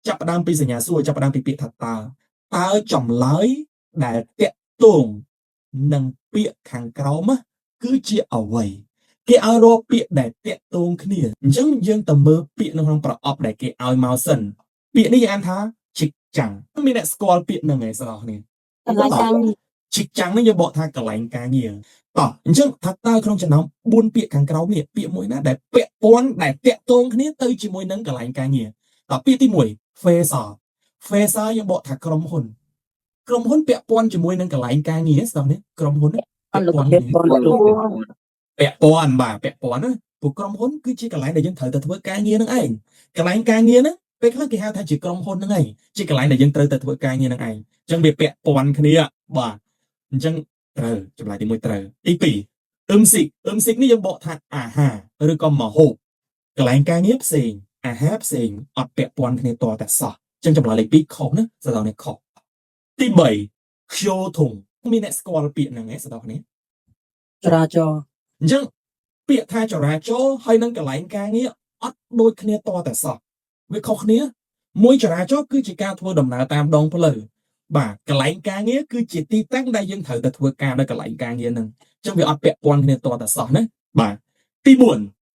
ចាប់ផ្ដើមពីសញ្ញាសួរចាប់ផ្ដើមពីពាក្យថាតើចម្លើយដែលតាក់ទងនឹងពាក្យខាងក្រោមគឺជាអ្វីគេឲ្យរកពាក្យដែលតាក់ទងគ្នាអញ្ចឹងយើងទៅមើលពាក្យនៅក្នុងប្រអប់ដែលគេឲ្យមកសិនពាក្យនេះយើងអានថាឈិកចាំងមានអ្នកស្គាល់ពាក្យហ្នឹងឯងស្អស់គ្នាកន្លែងការងារឈិកចាំងនេះយើងបកថាកន្លែងការងារតោះអញ្ចឹងថាតើក្នុងចំណោម4ពាក្យខាងក្រោមនេះពាក្យមួយណាដែលពាក់ព័ន្ធដែលតាក់ទងគ្នាទៅជាមួយនឹងកន្លែងការងារតោះពាក្យទី1 Facer យើងបកថាក្រុមហ៊ុនពាក់ព័ន្ធជាមួយនឹងកន្លែងការងារស្ដេចនេះក្រុមហ៊ុនពាក់ព័ន្ធបាទពាក់ព័ន្ធណាពួកក្រុមហ៊ុនគឺជាកន្លែងដែលយើងត្រូវទៅធ្វើការងារនឹងឯងកន្លែងការងារហ្នឹងពេលខ្លះគេហៅថាជាក្រុមហ៊ុនហ្នឹងឯងជាកន្លែងដែលយើងត្រូវទៅធ្វើការងារនឹងឯងអញ្ចឹងវាពាក់ព័ន្ធគ្នាបាទអញ្ចឹងត្រូវចម្លើយទី1ត្រូវទី2អឹមស៊ីកនេះយើងបកថាអាហារឬក៏ម្ហូបកន្លែងការងារផ្សេងអាហារផ្សេងអត់ពាក់ព័ន្ធគ្នាតតែសោះអញ្ចឹងចម្លើយលេខ2ខុសណាស្ដេចនេះខុសទី3ខ្យល់ធំមានអ្នកស្គាល់ពាក្យហ្នឹងឯងស្ដេចនេះចរាចរណ៍អញ្ចឹងពាក្យថាចរាចរណ៍ហើយនឹងកន្លែងការងារអត់ដូចគ្នាតតែសោះវាខុសគ្នាមួយចរាចរណ៍គឺជាការធ្វើដំណើរតាមដងផ្លូវបាទកន្លែងការងារគឺជាទីតាំងដែលយើងត្រូវទៅធ្វើការនៅកន្លែងការងារហ្នឹងអញ្ចឹងវាអត់ពាក់ព័ន្ធគ្នាតតែសោះណាបាទទី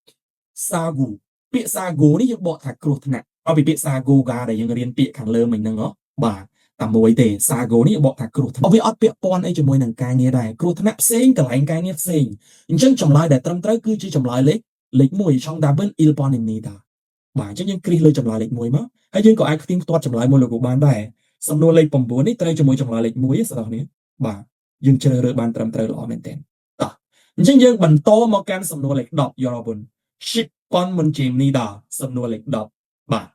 4សាហ្គូពាក្យសាហ្គូនេះយើងបកថាគ្រោះថ្នាក់เอาពីពាក្យសាហ្គូកាដែលយើងរៀនពាក្យខាងលើមិញហ្នឹងហ៎បាទតែមួយទេសាហ្គូនេះបកថាគ្រោះថ្នាក់វាអត់ពាក់ព័ន្ធអីជាមួយនឹងការងារដែរគ្រោះថ្នាក់ផ្សេងកន្លែងការងារផ្សេងអញ្ចឹងចម្លើយដែលត្រឹមត្រូវគឺជាចម្លើយលេខ1 trong double il ponimita បាទអញ្ចឹងយើងគ្រីសលើចម្លើយលេខ1មកហើយយើងក៏អាចផ្ទៀងផ្ទាត់ចម្លើយមួយលោកគ្រូបានដែរសំណួរលេខ9នេះត្រូវជាមួយចម្លើយលេខ1ស្ដាប់នេះបាទយើងជ្រើសរើសបានត្រឹមត្រូវល្អមែនទែនតោះអញ្ចឹងយើងបន្តមកកាន់សំណួរលេខ10យល់បង ship pon monjimnida សំណួរលេខ10បាទ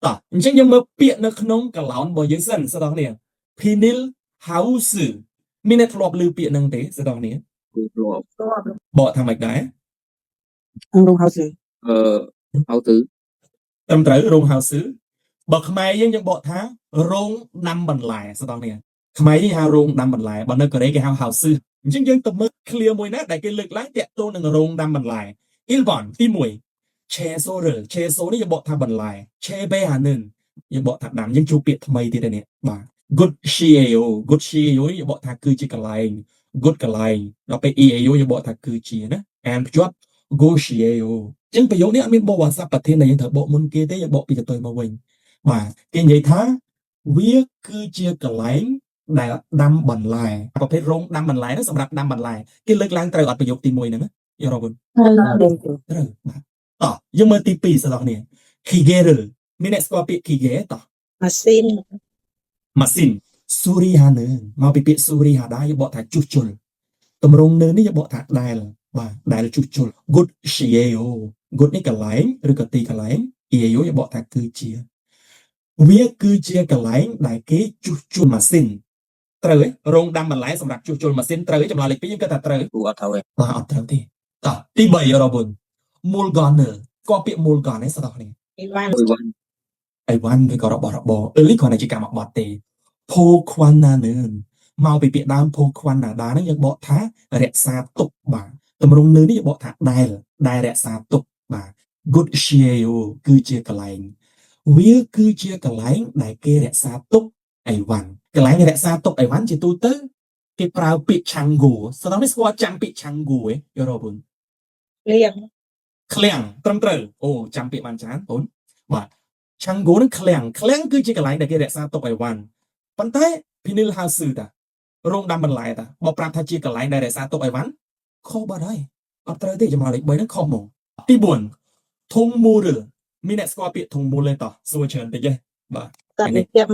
តោះអញ្ចឹងយើងមើលពាក្យនៅក្នុងកឡោនរបស់យើងសិនស្ដាប់នេះ Pinil House មានអ្នកធ្លាប់ឮពាក្យហ្នឹងទេស្ដាប់នេះធ្លាប់បកថាម៉េចដែររោង House ហៅទៅត្រឹមត្រូវរោង House បើខ្មែរយើងបកថារោងដាំបន្លែស្ដាប់នេះខ្មែរយើងហៅរោងដាំបន្លែបើនៅកូរ៉េគេហៅ House អញ្ចឹងយើងទៅមើល clear មួយណាដែលគេលើកឡើងតាក់ទងនឹងរោងដាំបន្លែ Ilbon ទី1 Cheso នេះយើងបកថាបន្លែ Chebe អានឹងយើងបកថាដាំយើងជួបពាក្យថ្មីទៀតនេះបាទ Good Shio យើងបកថាគឺជាកន្លែង Good កន្លែងដល់ពេល EAO យើងបកថាគឺជាណាអានភ្ជាប់ Go Shio អញ្ចឹងប្រយោគនេះអត់មានបកវ៉ាសាប់ប្រធានដែលយើងត្រូវបកមុនគេទេយើងបកពីទៅមកវិញបាទគេនិយាយថាវាគឺជាកន្លែងដែលដាំបន្លែប្រភេទរោងដាំបន្លែហ្នឹងសម្រាប់ដាំបន្លែគេលើកឡើងត្រូវអត់ប្រយោគទី1ហ្នឹងយល់បងត្រូវបាទតោះយើងមើលទី2ស្ដាប់នេះ Kigere មានអ្នកស្គាល់ពាក្យ Kigere តោះម៉ាស៊ីន Surihana មកពីពាក្យ Surihada យើងបកថាជួសជុលតម្រងនៅនេះយើងបកថាដែលបាទដែលជួសជុល Good Shio Good នេះកន្លែងឬក៏ទីកន្លែង EAO យើងបកថាគឺជាវាគឺជាកន្លែងដែលគេជួសជុលម៉ាស៊ីនត្រូវទេរោងដាំបន្លែសម្រាប់ជួសជុលម៉ាស៊ីនត្រូវទេចម្លើយលេខ2យើងគិតថាត្រូវអត់ត្រូវទេបាទអត់ត្រូវទេតោះទី3របង Mulgoner ក៏ពាក្យ Mulgon នេះស្ដាប់នេះអីវ៉ាន់វាក៏របស់របរលីគ្រាន់តែជាកម្មបត្តិទេ Poquanana មកពីពាក្យដើម Poquanada ហ្នឹងយើងបកថារក្សាទុកបាទតម្រងនៅនេះយើងបកថាដែលរក្សាទុកបាទ Good Shio គឺជាកន្លែងវាគឺជាកន្លែងដែលគេរក្សាទុកអីវ៉ាន់កន្លែងរក្សាទុកអីវ៉ាន់ជាទូទៅគេប្រើពាក្យ Chango ស្ដាប់នេះស្គាល់ចាំពាក្យ Chango ឯងយល់បងឃ្លាំងត្រឹមត្រូវអូចាំពាក្យបានច្រើនបងបាទ Chango នឹងឃ្លាំងគឺជាកន្លែងដែលគេរក្សាទុកអីវ៉ាន់ប៉ុន្តែ Pinil House តារោងដាំបន្លែតាបើប្រាប់ថាជាកន្លែងដែលរក្សាទុកអីវ៉ាន់ខុសបាត់ហើយអត់ត្រូវទេចម្លើយលេខ3ហ្នឹងខុសហ្មងទី4 ធុងមូលមានអ្នកស្គាល់ពាក្យធុងមូលទេតោះសួរច្រើនតិចទេបាទសត្វចិញ្ចឹម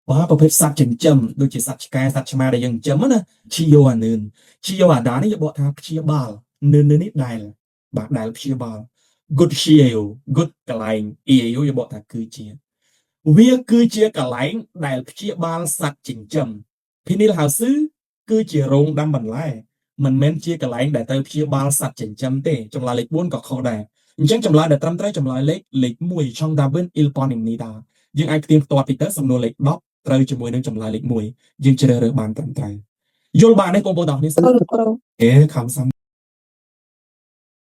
បាទប្រភេទសត្វចិញ្ចឹមដូចជាសត្វឆ្កែសត្វឆ្មាដែលយើងចិញ្ចឹមណាឈីយ៉ូអានឿនឈីយ៉ូអាដានេះយើងបកថាព្យាបាលនឿននេះដែលបាទដែលព្យាបាល Good Shio Good កន្លែង EAO យើងបកថាគឺជាវាគឺជាកន្លែងដែលព្យាបាលសត្វចិញ្ចឹម Pinil House គឺជារោងដាំបន្លែមិនមែនជាកន្លែងដែលត្រូវព្យាបាលសត្វចិញ្ចឹមទេចម្លើយលេខ4ក៏ខុសដែរអញ្ចឹងចម្លើយដែលត្រឹមត្រូវចម្លើយលេខ1 trong Darwin il Ponimnida យើងអាចផ្ទៀងផ្ទាត់ពីទៅសំណួរលេខ10ត្រូវជាមួយនឹងចម្លើយលេខ1យើងជ្រើសរើសបានត្រឹមត្រូវយល់បានទេបងប្អូនទាំងអស់គ្នាខំសាំ